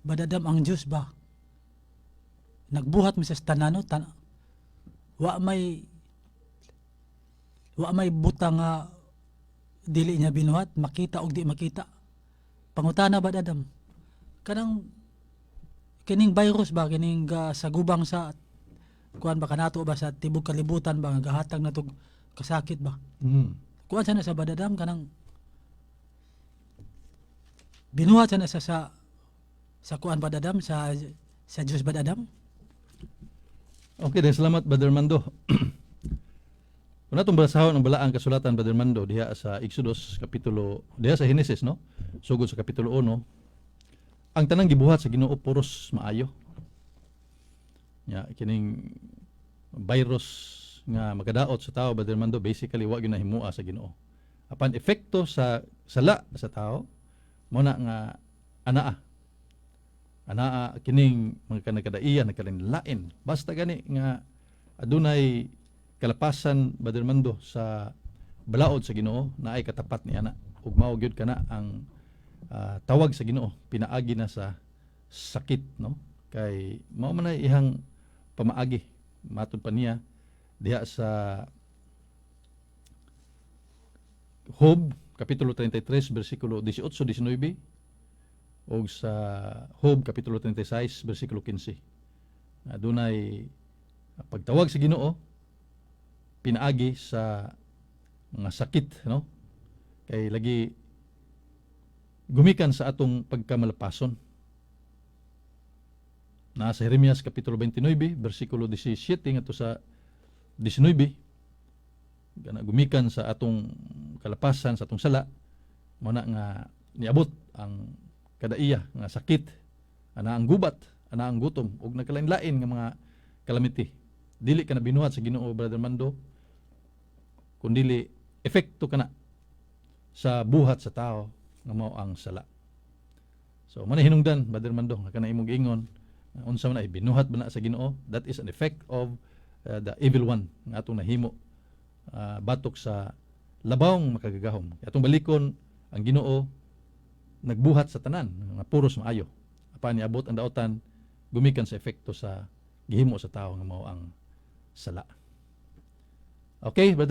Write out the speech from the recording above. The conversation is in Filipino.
badadam ang Diyos ba? Nagbuhat mo sa tanano, wa may butang nga dili niya binuhat, makita o di makita. Pangutana badadam. Kining virus ba, kining sa gubang sa kuan ba kanato ba sa tibok kalibutan ba nga gahatag na tog kasakit ba? Kuan sana sa badadam kanang binuhat sana sa kuan badadam sa Diyos badadam. Okay, then salamat Brother Mando. Kung natong basahon ang balaang kasulatan Brother Mando diha sa Exodus kapitulo diha sa Genesis, no? Sugod sa kapitulo 1, ang tanang gibuhat sa Ginoo puros maayo. Ya, kining virus nga magadaot sa tao Brother Mando basically wa gyud nahimua sa Ginoo. Apan epekto sa sala sa tao mo na nga anaa kining mga kanagkadaiya nagkalinlain basta gani nga adunay kalapasan Brother Mando sa balaod sa Ginoo na ay katapat ni ana ug mao gyud kana ang tawag sa Ginoo pinaagi na sa sakit, no, kay mao man ay ihang pamaagi matud pa niya diha sa Job kapitulo 33 bersikulo 18-19 o sa Job kapitulo 36 bersikulo 15. Adunay pagtawag sa Ginoo pinaagi sa mga sakit, no? Kay lagi gumikan sa atong pagkamalapason. Nasa Jeremias kapitulo 29 bersikulo 17 ngadto sa 19 kana gumikan sa atong kalapasan sa atong sala mo na nga niabot ang kadaiya nga sakit, ana ang gubat, ana ang gutom ug nagkalain-lain nga mga calamity. Dili ka na binuhat sa Ginoo Brother Mando kundili epekto kana sa buhat sa tao nga mao ang sala. So man hinungdan Brother Mando nga kana imong giingon unsa man ay binuhat ba na sa Ginoo, that is an effect of the evil one nga atong nahimo batok sa labawng makagagahom. Atong balikon ang Ginoo nagbuhat sa tanan nga puros maayo. Apan niabot ang daotan gumikan sa epekto sa gihimo sa tao nga mao ang sala. Okay, Brother